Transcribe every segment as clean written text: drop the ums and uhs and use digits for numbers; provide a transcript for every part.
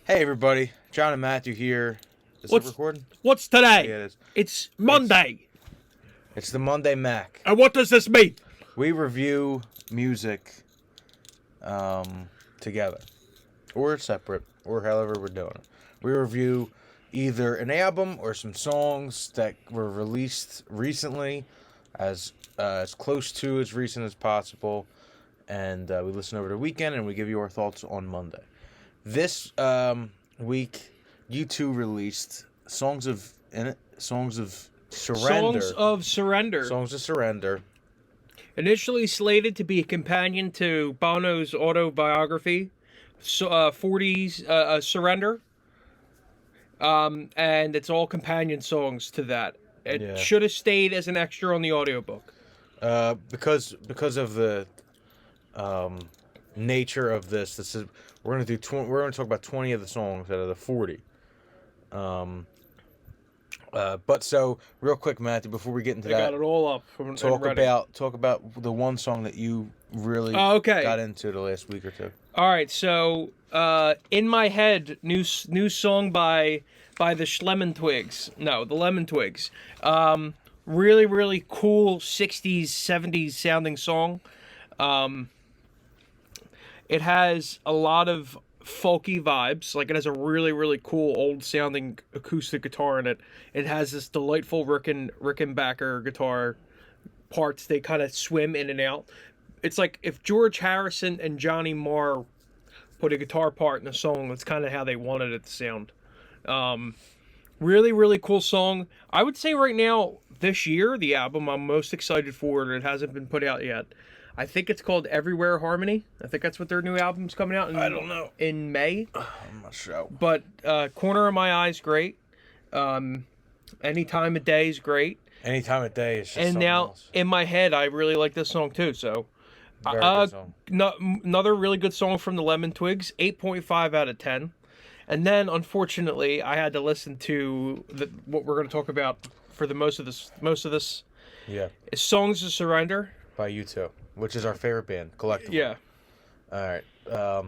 Hey everybody, John and Matthew here. Is it recording? What's today? Yeah, it is. It's Monday. It's the Monday Mack. And what does this mean? We review music together, or separate, or however we're doing it. We review either an album or some songs that were released recently, as close to as recent as possible, and we listen over the weekend and we give you our thoughts on Monday. This week, U2 released Songs of Surrender. Songs of Surrender. Initially slated to be a companion to Bono's autobiography, 40s Surrender. And it's all companion songs to that. It should have stayed as an extra on the audiobook. Because of the nature of this is we're gonna talk about 20 of the songs out of the 40. But so real quick, Matthew, before we get into that, got it all up. Talk about the one song that you really got into the last week or two. All right, so In My Head, new song by the Lemon Twigs. No, the Lemon Twigs. Really, really cool 60s, 70s sounding song. It has a lot of folky vibes. Like, it has a really, really cool old sounding acoustic guitar in it. It has this delightful Rickenbacker guitar parts. They kind of swim in and out. It's like if George Harrison and Johnny Marr put a guitar part in a song, that's kind of how they wanted it to sound. Really, really cool song. I would say right now, this year, the album I'm most excited for, and it hasn't been put out yet. I think it's called Everywhere Harmony. I think that's what their new album's coming out in, I don't know. In May. I'm not sure. But Corner of My Eye's great. Any Time of Day is great. Any Time of Day is just and something now, else. In My Head, I really like this song too. So, Very good song. Another really good song from the Lemon Twigs, 8.5 out of 10. And then, unfortunately, I had to listen to what we're going to talk about for the most of this. Yeah. Is Songs of Surrender by U2, which is our favorite band collectively. Yeah. All right.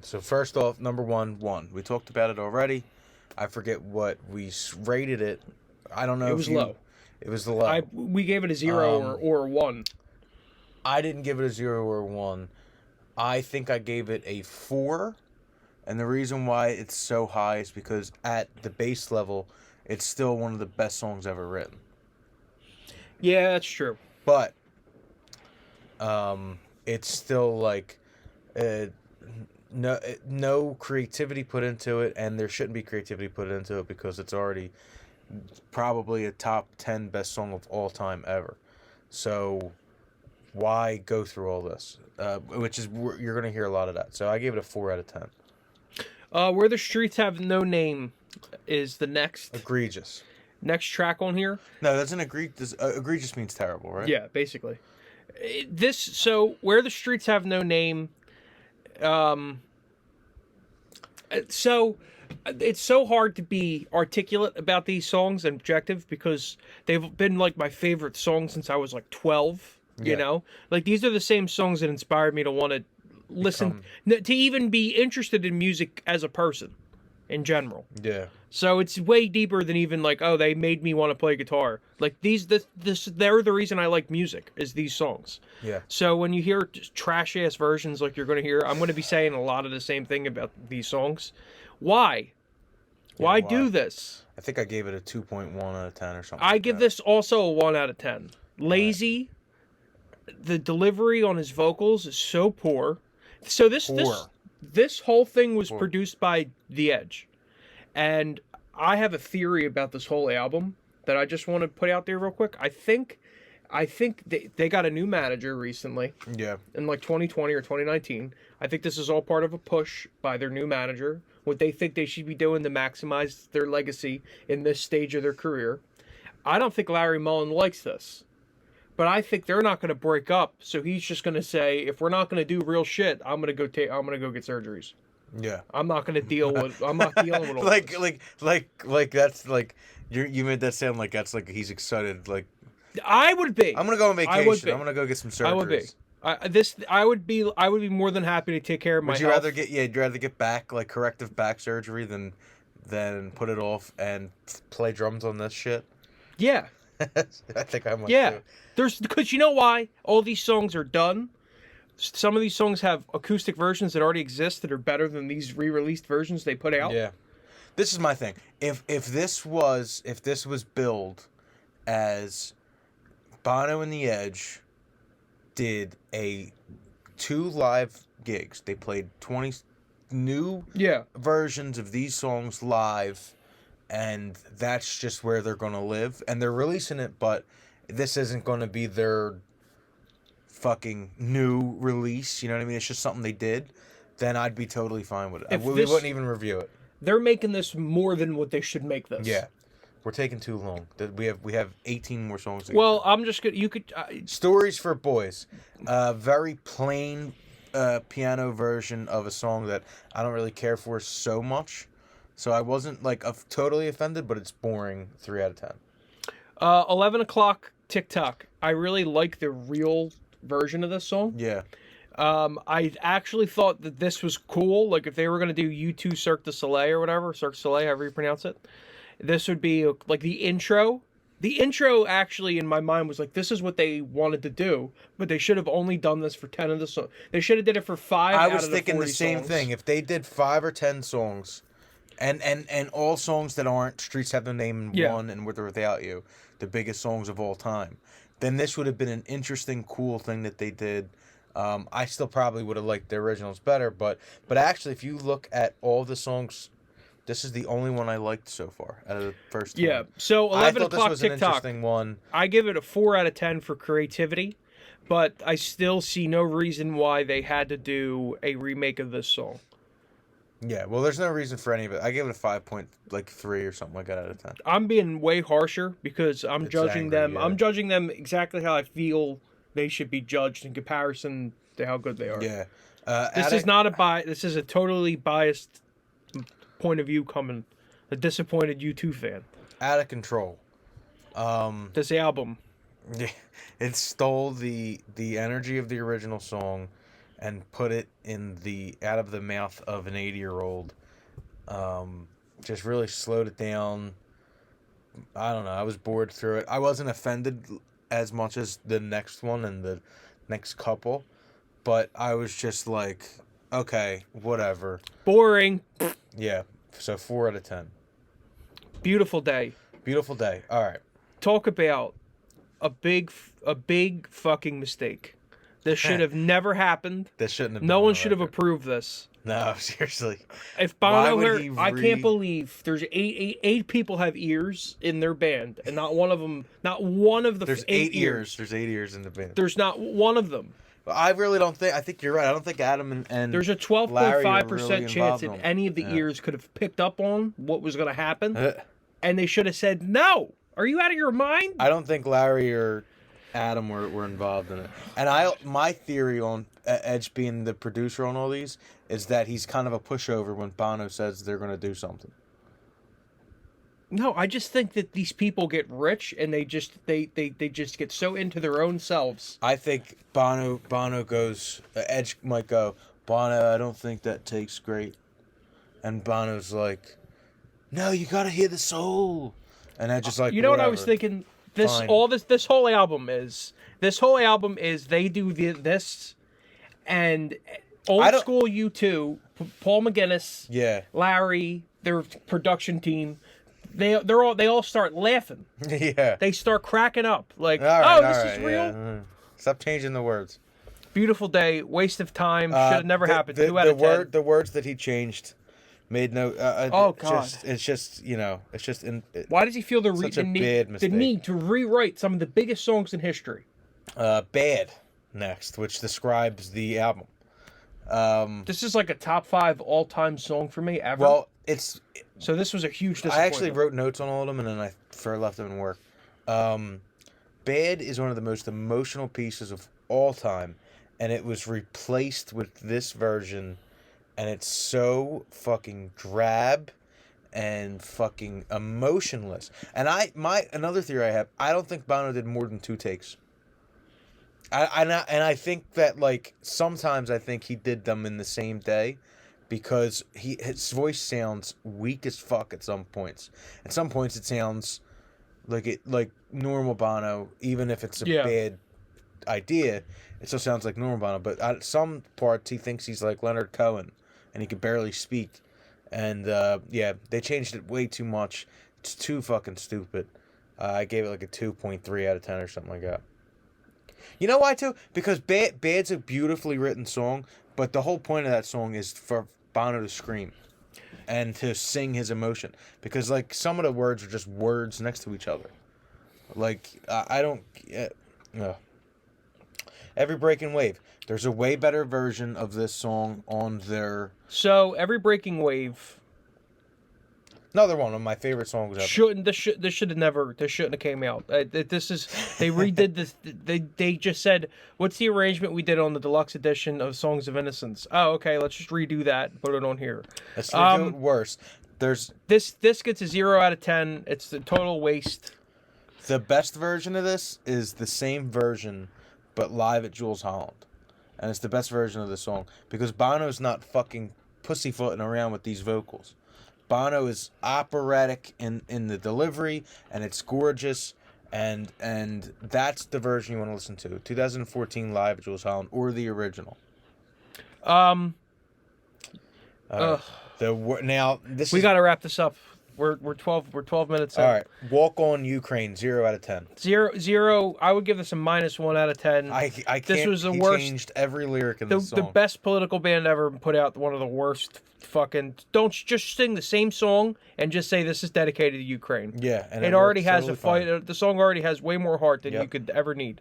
So first off, number one. We talked about it already. I forget what we rated it. I don't know. It was low. It was low. We gave it a 0 or a 1. I didn't give it a 0 or a 1. I think I gave it a 4. And the reason why it's so high is because at the base level, it's still one of the best songs ever written. Yeah, that's true. But it's still like no creativity put into it, and there shouldn't be creativity put into it because it's already probably a top 10 best song of all time ever. So why go through all this? Which is, you're going to hear a lot of that. So I gave it a 4 out of 10. Where the Streets Have No Name is the next egregious track on here. No, that's an egregious means terrible, right? Yeah, basically. Where the Streets Have No Name. So it's so hard to be articulate about these songs and objective because they've been like my favorite songs since I was like 12. You know, like these are the same songs that inspired me to want to listen, to even be interested in music as a person in general. Yeah. So it's way deeper than even like, oh, they made me want to play guitar. Like they're the reason I like music is these songs. Yeah. So when you hear trash ass versions like you're going to hear, I'm going to be saying a lot of the same thing about these songs. Why? Why do this? I think I gave it a 2.1 out of 10 or something. I give this also a 1 out of 10. Lazy. Right. The delivery on his vocals is so poor. So this whole thing was produced by The Edge. And I have a theory about this whole album that I just want to put out there real quick. I think they got a new manager recently. Yeah. In like 2020 or 2019. I think this is all part of a push by their new manager. What they think they should be doing to maximize their legacy in this stage of their career. I don't think Larry Mullen likes this. But I think they're not going to break up, so he's just going to say, if we're not going to do real shit, I'm going to go get surgeries. Yeah. I'm not going to deal with. I'm not dealing with all like that's like you made that sound like that's like he's excited. Like I would be. I'm going to go on vacation. I'm going to go get some surgeries. I would be. I would be more than happy to take care of my Would you health. you'd rather get back like corrective back surgery than put it off and play drums on this shit? Yeah. I think I might Yeah. too. Because you know why? All these songs are done. Some of these songs have acoustic versions that already exist that are better than these re-released versions they put out. Yeah. This is my thing. If this was billed as Bono and the Edge did two live gigs. They played 20 new versions of these songs live, and that's just where they're going to live. And they're releasing it, but this isn't going to be their fucking new release. You know what I mean? It's just something they did. Then I'd be totally fine with it. We wouldn't even review it. They're making this more than what they should make this. Yeah. We're taking too long. We have 18 more songs to Well, I'm just gonna. You could. Stories for Boys. Very plain piano version of a song that I don't really care for so much. So I wasn't like totally offended, but it's boring. 3 out of 10. 11 o'clock TikTok. I really like the real version of this song. Yeah. I actually thought that this was cool. Like if they were gonna do U2 Cirque du Soleil or whatever, Cirque du Soleil, however you pronounce it. This would be like the intro. The intro actually in my mind was like, this is what they wanted to do, but they should have only done this for 10 of the songs. They should have did it for 5 I out was of the thinking 40 the same songs. thing. If they did 5 or 10 songs, and all songs that aren't Streets Have No Name in One and With or Without You, the biggest songs of all time, then this would have been an interesting, cool thing that they did. I still probably would have liked the originals better, but actually, if you look at all the songs, this is the only one I liked so far out of the first. Yeah. So 11 o'clock this was TikTok. An interesting one. I give it a 4 out of 10 for creativity, but I still see no reason why they had to do a remake of this song. Yeah. Well, there's no reason for any of it. I give it a 5.3 or something like that out of 10. I'm being way harsher because I'm judging them. Yeah. I'm judging them exactly how I feel they should be judged in comparison to how good they are. Yeah. This is not a bias. This is a totally biased point of view coming. A disappointed U2 fan. Out of Control. This album. Yeah, it stole the energy of the original song and put it in out of the mouth of an 80-year-old. Just really slowed it down. I don't know. I was bored through it. I wasn't offended as much as the next one and the next couple, but I was just like, okay, whatever. Boring. Yeah. So 4 out of 10. Beautiful Day. Beautiful Day. All right. Talk about a big fucking mistake. This should have never happened. This shouldn't have. No one should have approved this. No, seriously. If Bono heard, I can't believe there's eight people have ears in their band, and not one of the There's 8 ears. There's 8 ears in the band. There's not one of them. I really don't think. I think you're right. I don't think Adam and there's a 12.5% really chance that any of the ears could have picked up on what was going to happen, and they should have said, "No, are you out of your mind?" I don't think Larry or Adam were involved in it. And my theory on Edge being the producer on all these is that he's kind of a pushover when Bono says they're going to do something. No, I just think that these people get rich and they just get so into their own selves. I think Bono goes, Edge might go, Bono, I don't think that takes great. And Bono's like, no, you got to hear the soul. And Edge is like, you know whatever. what I was thinking? This whole album is they do this, and old school U2, Paul McGuinness, Larry, their production team. They all start laughing. Yeah. They start cracking up. Like, this is real? Yeah. Stop changing the words. Beautiful Day, waste of time, should have never happened. 2 out of 10. The words that he changed made no... God. It's just, why does he feel the need to rewrite some of the biggest songs in history? Bad, next, which describes the album. This is like a top 5 all-time song for me ever. Well, so this was a huge disappointment. I actually wrote notes on all of them, and then I left them in work. Bad is one of the most emotional pieces of all time, and it was replaced with this version, and it's so fucking drab and fucking emotionless. And another theory I have, I don't think Bono did more than 2 takes. I think that like sometimes I think he did them in the same day because his voice sounds weak as fuck at some points. At some points it sounds like normal Bono, even if it's a Yeah. bad idea, it still sounds like normal Bono. But at some parts he thinks he's like Leonard Cohen and he can barely speak. And yeah, they changed it way too much. It's too fucking stupid. I gave it like a 2.3 out of 10 or something like that. You know why too? Because Bad's a beautifully written song, but the whole point of that song is for Bono to scream and to sing his emotion. Because like some of the words are just words next to each other. Like I don't. No. Every Breaking Wave. There's a way better version of this song on their. So Every Breaking Wave. Another one of my favorite songs ever. This shouldn't have came out. This is they redid this. They just said, "What's the arrangement we did on the deluxe edition of Songs of Innocence?" Oh, okay, let's just redo that and put it on here. Let's do it worse. There's this gets a 0 out of 10. It's a total waste. the best version of this is the same version, but live at Jules Holland, and it's the best version of the song because Bono's not fucking pussyfooting around with these vocals. Bono is operatic in the delivery, and it's gorgeous, and that's the version you want to listen to. 2014 live at Jules Holland or the original. Now this we is, got to wrap this up. We're 12 minutes in. all right. Walk on Ukraine 0 out of 10. 0. I would give this a -1 out of 10. I can't. This was the he worst. Changed every lyric in the song. The best political band ever put out one of the worst fucking. Don't just sing the same song and just say this is dedicated to Ukraine. Yeah, and it already works has totally a fight. fine. The song already has way more heart than you could ever need.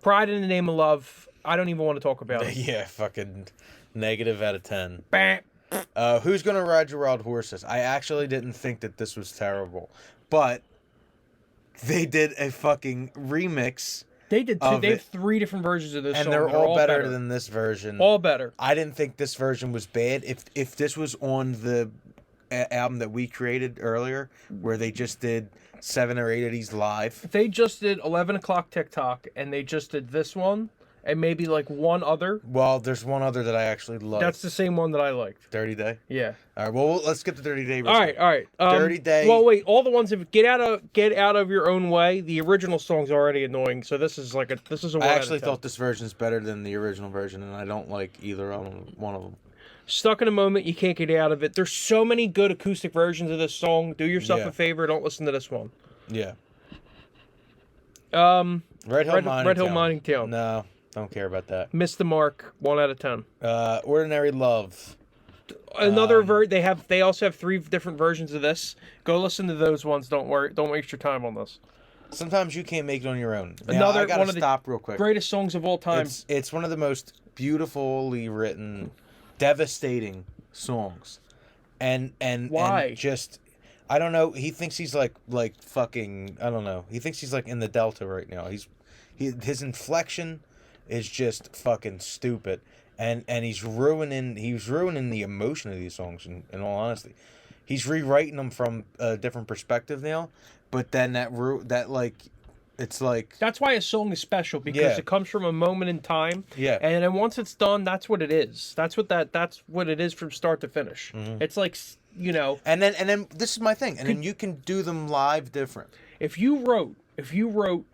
Pride in the Name of Love. I don't even want to talk about it. Yeah, fucking negative out of 10. Bam. Who's Gonna Ride Your Wild Horses? I actually didn't think that this was terrible, but they did a fucking remix. They did. They have 3 different versions of this and song. they're all better than this version. All better. I didn't think this version was bad. If this was on the album that we created earlier, where they just did 7 or 8 of these live, If they just did 11 o'clock TikTok and they just did this one and maybe like one other. well, there's one other that I actually love. That's the same one that I liked. Dirty Day. Yeah. All right. Well, let's get the Dirty Day. All right. Dirty Day. Well, wait. All the ones that get out of your own way. The original song's already annoying, so this is a. I actually thought this version is better than the original version, and I don't like either of them. One of them. Stuck in a Moment, you can't get out of it. There's so many good acoustic versions of this song. Do yourself Yeah. a favor, don't listen to this one. Yeah. Red Hill Mining Town. No, don't care about that. Missed the Mark. 1 out of 10. Ordinary Love. They also have 3 different versions of this. Go listen to those ones. Don't worry. Don't waste your time on this. Sometimes you can't make it on your own. Now, Another I gotta one of the stop real quick. Greatest songs of all time. It's one of the most beautifully written, devastating songs, and Why? And just I don't know. He thinks he's like fucking I don't know. He thinks he's like in the Delta right now. His inflection is just fucking stupid, and he's ruining the emotion of these songs. In all honesty, he's rewriting them from a different perspective now. But then it's like That's why a song is special because Yeah. it comes from a moment in time. Yeah. And then once it's done, that's what it is. That's what it is from start to finish. Mm-hmm. It's like, and then this is my thing, and then you can do them live different. if you wrote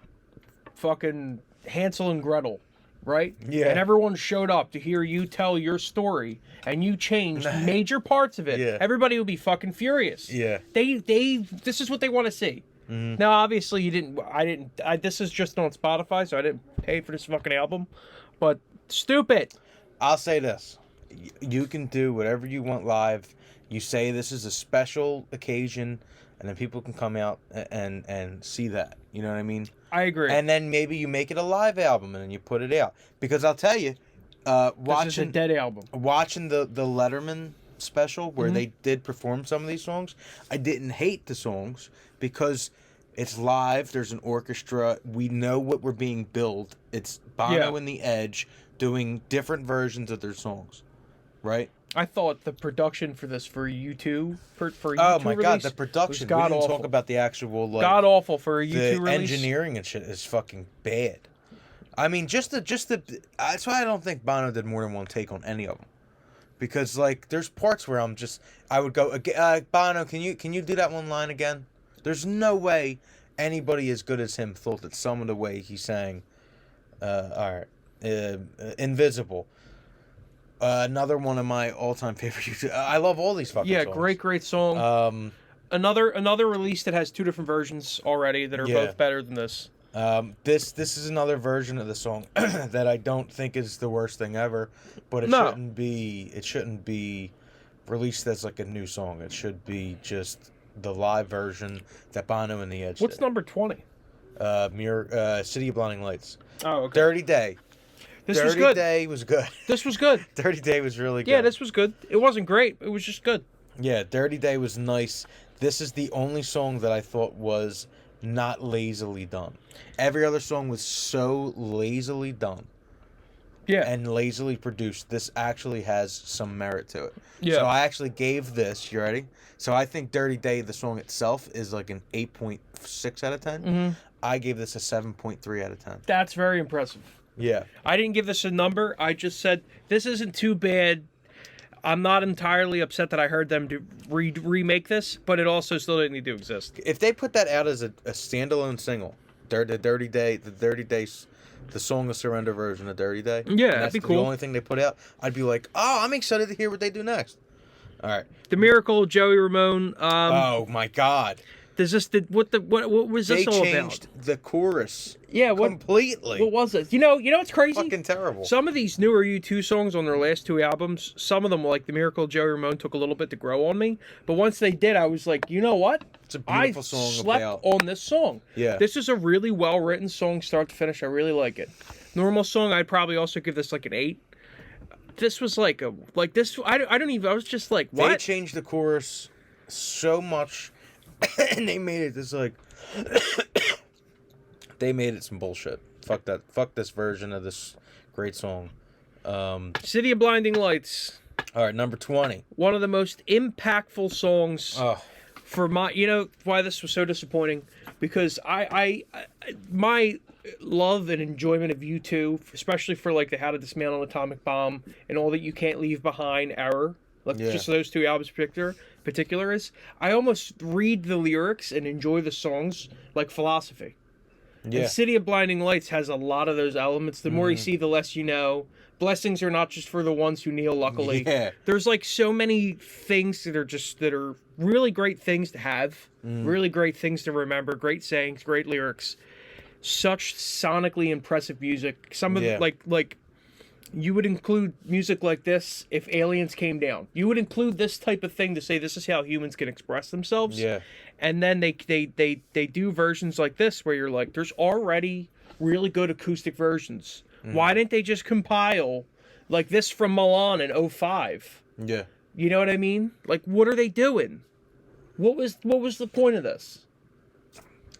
fucking Hansel and Gretel, right? Yeah. And everyone showed up to hear you tell your story and you changed major parts of it. Yeah. Everybody would be fucking furious. Yeah. This is what they want to see. Mm-hmm. Now, obviously, this is just on Spotify, so I didn't pay for this fucking album. But stupid. I'll say this: you can do whatever you want live. You say this is a special occasion, and then people can come out and see that. You know what I mean? I agree. And then maybe you make it a live album and then you put it out. Because I'll tell you, this is a watching dead album. the Letterman special where Mm-hmm. they did perform some of these songs, I didn't hate the songs because it's live. There's an orchestra. We know what we're being billed. It's Bono Yeah. and the Edge doing different versions of their songs, right? I thought the production for this for U2 for U2 Oh my god, release the production. was We god didn't awful. talk about the actual God awful for a U2 the release. engineering and shit is fucking bad. I mean, just the. That's why I don't think Bono did more than one take on any of them, because like there's parts where I would go, Bono, can you do that one line again? There's no way anybody as good as him thought that some of the way he sang, all right, Invisible. Another one of my all-time favorite YouTube. I love all these fucking songs. Yeah, great song. Another release that has two different versions already that are both better than this. This is another version of the song that I don't think is the worst thing ever, but it shouldn't be released as like a new song. It should be just the live version that Bono and the Edge What's did. number 20? City of Blinding Lights. Oh, okay. Dirty Day. Dirty Day was good. This was good. Dirty Day was really good. Yeah, this was good. It wasn't great. It was just good. Yeah, Dirty Day was nice. This is the only song that I thought was not lazily done. Every other song was so lazily done. Yeah. And lazily produced. This actually has some merit to it. Yeah. So I actually gave this, you ready? So I think Dirty Day, the song itself, is like an 8.6 out of 10. Mm-hmm. I gave this a 7.3 out of 10. That's very impressive. Yeah. I didn't give this a number. I just said, this isn't too bad. I'm not entirely upset that I heard them remake this, but it also still didn't need to exist. If they put that out as a standalone single, the Dirty Day, the Song of Surrender version of Dirty Day. Yeah, that's that'd be cool. The only thing they put out, I'd be like, oh, I'm excited to hear what they do next. All right. The Miracle, Joey Ramone. Oh my God. What was this all about? They changed the chorus. Yeah, completely. What was it? You know what's crazy? Fucking terrible. Some of these newer U2 songs on their last two albums, some of them, like The Miracle, Joey Ramone, took a little bit to grow on me. But once they did, I was like, you know what? It's a beautiful song. I slept on this song. Yeah. This is a really well-written song, start to finish. I really like it. Normal song, I'd probably also give this like an 8. This was I was just like, what? They changed the chorus so much, and they made it this like... They made it some bullshit. Fuck that. Fuck this version of this great song. City of Blinding Lights. All right, number 20. One of the most impactful songs for my... You know why this was so disappointing? Because my love and enjoyment of U2, especially for like the How to Dismantle an Atomic Bomb and All That You Can't Leave Behind era, just those two albums particular is, I almost read the lyrics and enjoy the songs like philosophy. Yeah. And City of Blinding Lights has a lot of those elements. The more you see, the less you know. Blessings are not just for the ones who kneel, luckily. Yeah. There's like so many things that are really great things to have, really great things to remember, great sayings, great lyrics, such sonically impressive music. Some of like you would include music like this if aliens came down. You would include this type of thing to say this is how humans can express themselves. Yeah. And then they do versions like this where you're like, there's already really good acoustic versions. Why didn't they just compile like this from Milan in 2005? Yeah. You know what I mean? Like, what are they doing? What was the point of this?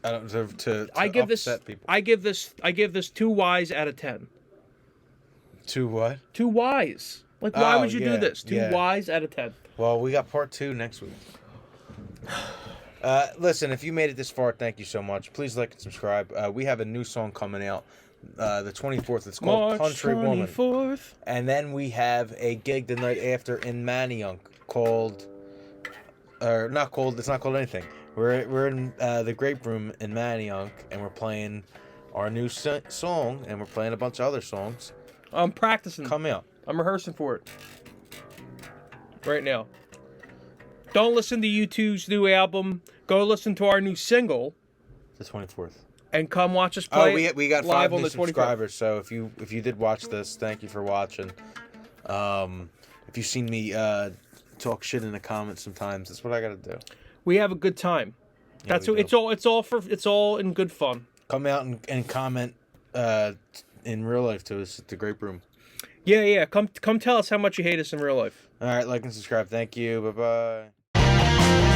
I don't deserve to I give upset this people. I give this 2 Ys out of 10. 2 what? 2 Ys. Like, why would you do this? 2 Ys out of 10. Well, we got part 2 next week. Listen, if you made it this far, thank you so much. Please like and subscribe. We have a new song coming out the 24th. It's called March Country 24th. Woman. And then we have a gig the night after in Manayunk called... Or not called... It's not called anything. We're in the Grape Room in Manayunk, and we're playing our new song, and we're playing a bunch of other songs. I'm practicing. Come out. I'm rehearsing for it. Right now. Don't listen to U2's new album. Go listen to our new single. The 24th. And come watch us play. We got 5 live on new the 24th. subscribers, so if you did watch this, thank you for watching. If you've seen me talk shit in the comments sometimes, that's what I gotta do. We have a good time. Yeah, that's what it's all in good fun. Come out and comment in real life to us at the Grape Room. Yeah. Come tell us how much you hate us in real life. All right, like and subscribe. Thank you. Bye-bye.